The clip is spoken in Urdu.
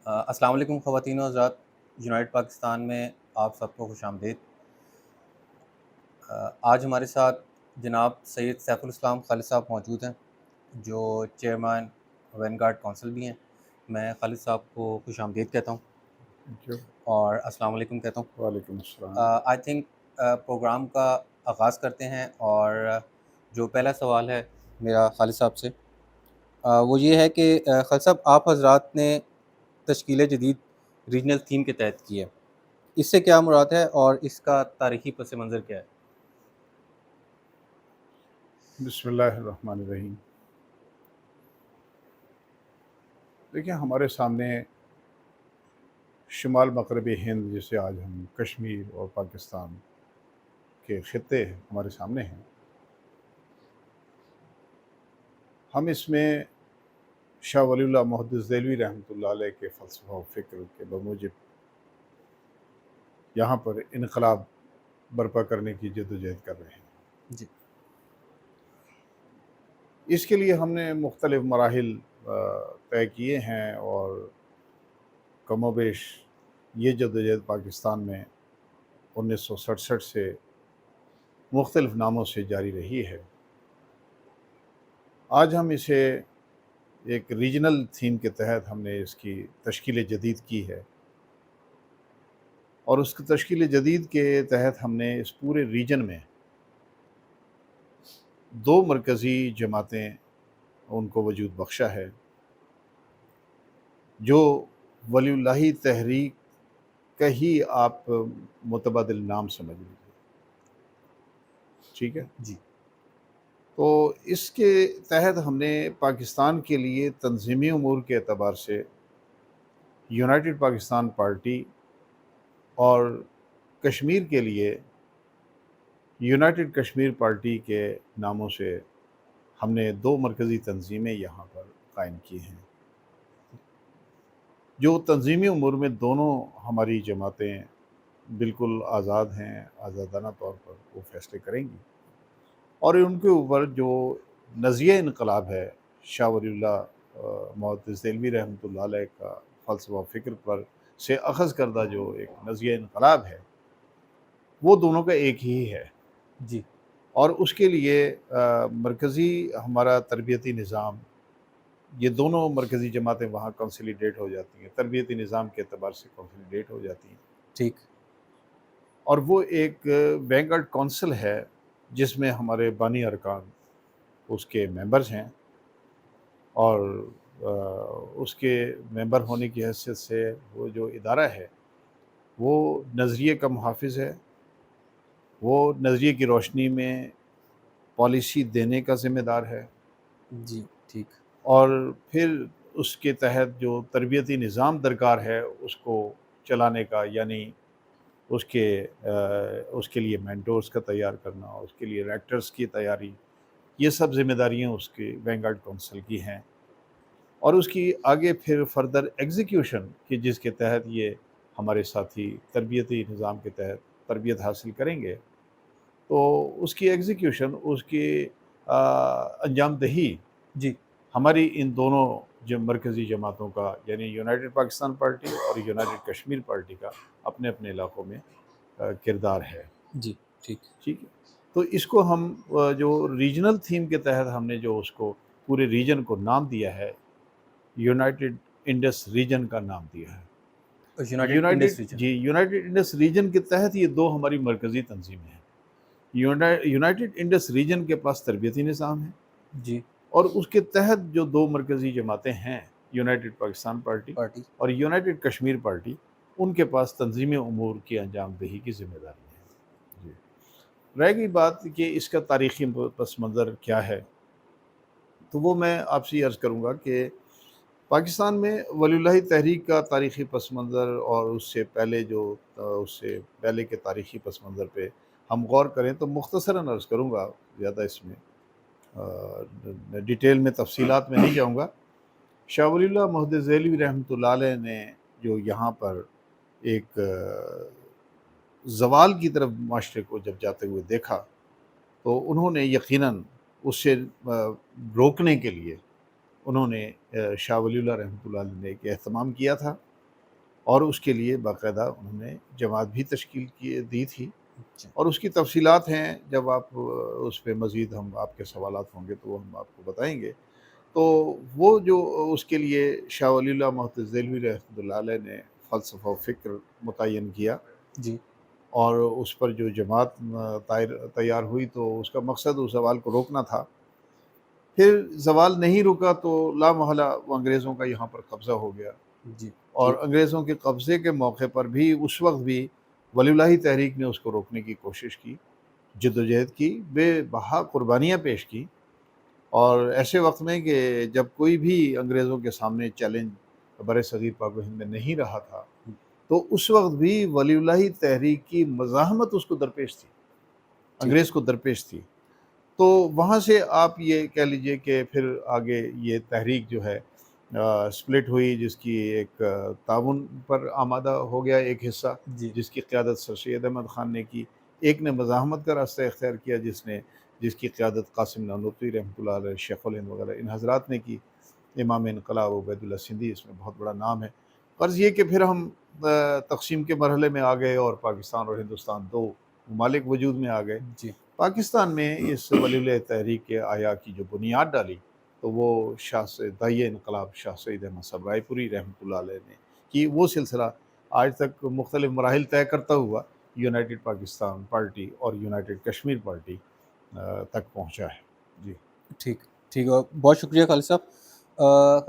السلام علیکم خواتین و حضرات، یونائٹڈ پاکستان میں آپ سب کو خوش آمدید۔ آج ہمارے ساتھ جناب سید سیف الاسلام خالد صاحب موجود ہیں، جو چیئرمین وین گارڈ کونسل بھی ہیں۔ میں خالد صاحب کو خوش آمدید کہتا ہوں تھینک یو۔ اور السلام علیکم کہتا ہوں۔ وعلیکم السلام۔ آئی تھنک پروگرام کا آغاز کرتے ہیں، اور جو پہلا سوال ہے میرا خالد صاحب سے وہ یہ ہے کہ خالد صاحب، آپ حضرات نے تشکیل جدید ریجنل تھیم کے تحت کی ہے، اس سے کیا مراد ہے اور اس کا تاریخی پس منظر کیا ہے؟ بسم اللہ الرحمن الرحیم۔ دیکھیں، ہمارے سامنے شمال مغربی ہند، جسے آج ہم کشمیر اور پاکستان کے خطے ہمارے سامنے ہیں، ہم اس میں شاہ ولی اللہ محدث دہلوی رحمۃ اللہ علیہ کے فلسفہ و فکر کے بموجب یہاں پر انقلاب برپا کرنے کی جدوجہد کر رہے ہیں۔ جی اس کے لیے ہم نے مختلف مراحل طے کیے ہیں، اور کم و بیش یہ جدوجہد پاکستان میں 1967 سے مختلف ناموں سے جاری رہی ہے۔ آج ہم اسے ایک ریجنل تھیم کے تحت ہم نے اس کی تشکیل جدید کی ہے، اور اس کی تشکیل جدید کے تحت ہم نے اس پورے ریجن میں 2 مرکزی جماعتیں ان کو وجود بخشا ہے، جو ولی اللہ تحریک کا ہی آپ متبادل نام سمجھ لیجیے، ٹھیک ہے؟ جی تو اس کے تحت ہم نے پاکستان کے لیے تنظیمی امور کے اعتبار سے یونائٹڈ پاکستان پارٹی، اور کشمیر کے لیے یونائٹڈ کشمیر پارٹی کے ناموں سے ہم نے 2 مرکزی تنظیمیں یہاں پر قائم کی ہیں، جو تنظیمی امور میں دونوں ہماری جماعتیں بالکل آزاد ہیں، آزادانہ طور پر وہ فیصلے کریں گی، اور ان کے اوپر جو نظریہ انقلاب ہے، شاہ ولی اللہ محدث دہلوی رحمۃ اللہ علیہ کا فلسفہ فکر پر سے اخذ کردہ جو ایک نظریہ انقلاب ہے، وہ دونوں کا ایک ہی ہے۔ جی اور اس کے لیے مرکزی ہمارا تربیتی نظام، یہ دونوں مرکزی جماعتیں وہاں کنسلیڈیٹ ہو جاتی ہیں، تربیتی نظام کے اعتبار سے کنسلیڈیٹ ہو جاتی ہیں، ٹھیک اور وہ ایک وینگ گارڈ کونسل ہے جس میں ہمارے بانی ارکان اس کے ممبرز ہیں، اور اس کے ممبر ہونے کی حیثیت سے وہ جو ادارہ ہے وہ نظریے کا محافظ ہے، وہ نظریے کی روشنی میں پالیسی دینے کا ذمہ دار ہے، جی ٹھیک اور پھر اس کے تحت جو تربیتی نظام درکار ہے اس کو چلانے کا، یعنی اس کے لیے مینٹورز کا تیار کرنا، اس کے لیے ریکٹرز کی تیاری، یہ سب ذمہ داریاں اس کی وینگ گارڈ کونسل کی ہیں، اور اس کی آگے پھر فردر ایگزیکیوشن کہ جس کے تحت یہ ہمارے ساتھی تربیتی نظام کے تحت تربیت حاصل کریں گے، تو اس کی ایگزیکیوشن، اس کی انجام دہی جی ہماری ان دونوں جو مرکزی جماعتوں کا، یعنی یونائٹڈ پاکستان پارٹی اور یونائٹڈ کشمیر پارٹی کا اپنے اپنے علاقوں میں کردار ہے، جی ٹھیک ٹھیک ہے؟ تو اس کو ہم جو ریجنل تھیم کے تحت ہم نے جو اس کو پورے ریجن کو نام دیا ہے، یونائٹڈ انڈس ریجن کا نام دیا ہے۔ United Indus region. United Indus region کے تحت یہ 2 ہماری مرکزی تنظیمیں ہیں۔ یونائٹڈ انڈس ریجن کے پاس تربیتی نظام ہے، جی اور اس کے تحت جو 2 مرکزی جماعتیں ہیں، یونائٹڈ پاکستان پارٹی پارٹی اور یونائٹڈ کشمیر پارٹی، ان کے پاس تنظیمی امور کی انجام دہی کی ذمہ داری ہے۔ جی، رہ گئی بات کہ اس کا تاریخی پس منظر کیا ہے، تو وہ میں آپ سے عرض کروں گا کہ پاکستان میں ولی اللہ تحریک کا تاریخی پس منظر، اور اس سے پہلے کے تاریخی پس منظر پہ ہم غور کریں تو مختصراً عرض کروں گا، زیادہ اس میں ڈیٹیل میں تفصیلات میں نہیں جاؤں گا۔ شاہ ولی اللہ محدث دہلوی رحمۃ اللہ علیہ نے جو یہاں پر ایک زوال کی طرف معاشرے کو جب جاتے ہوئے دیکھا، تو انہوں نے یقیناً اس سے روکنے کے لیے انہوں نے شاہ ولی اللہ رحمۃ اللہ علیہ نے ایک اہتمام کیا تھا، اور اس کے لیے باقاعدہ انہوں نے جماعت بھی تشکیل دی تھی، اچھا اور اس کی تفصیلات ہیں، جب آپ اس پہ مزید ہم آپ کے سوالات ہوں گے تو وہ ہم آپ کو بتائیں گے۔ تو وہ جو اس کے لیے شاہ ولی اللہ محدث دہلوی رحمۃ اللہ علیہ نے فلسفہ و فکر متعین کیا، جی اور اس پر جو جماعت تیار ہوئی تو اس کا مقصد اس زوال کو روکنا تھا۔ پھر زوال نہیں رکا تو لا محالہ وہ انگریزوں کا یہاں پر قبضہ ہو گیا، جی اور ٹھیک انگریزوں کے قبضے کے موقع پر بھی اس وقت بھی ولی اللہ تحریک نے اس کو روکنے کی کوشش کی، جدوجہد کی، بے بہا قربانیاں پیش کی، اور ایسے وقت میں کہ جب کوئی بھی انگریزوں کے سامنے چیلنج بر صغیر پاک و ہند میں نہیں رہا تھا، تو اس وقت بھی ولی اللہ تحریک کی مزاحمت اس کو درپیش تھی، ٹھیک انگریز کو درپیش تھی۔ تو وہاں سے آپ یہ کہہ لیجئے کہ پھر آگے یہ تحریک جو ہے سپلٹ ہوئی، جس کی ایک تعاون پر آمادہ ہو گیا ایک حصہ، جی جس کی قیادت سر سید احمد خان نے کی، ایک نے مزاحمت کا راستہ اختیار کیا جس کی قیادت قاسم نانوتوی رحمۃ اللہ علیہ، شیخ الہند وغیرہ ان حضرات نے کی، امام انقلاب عبید اللہ سندھی اس میں بہت بڑا نام ہے۔ غرض یہ کہ پھر ہم تقسیم کے مرحلے میں آ گئے، اور پاکستان اور ہندوستان دو ممالک وجود میں آ گئے۔ جی پاکستان میں اس ولی اللہ تحریک کے آیا کی جو بنیاد ڈالی تو وہ داعیہ انقلاب شاہ سید احمد صاحب رائے پوری رحمۃ اللہ علیہ نے کی۔ وہ سلسلہ آج تک مختلف مراحل طے کرتا ہوا یونائٹڈ پاکستان پارٹی اور یونائٹڈ کشمیر پارٹی تک پہنچا ہے۔ جی ٹھیک ٹھیک، بہت شکریہ خالد صاحب۔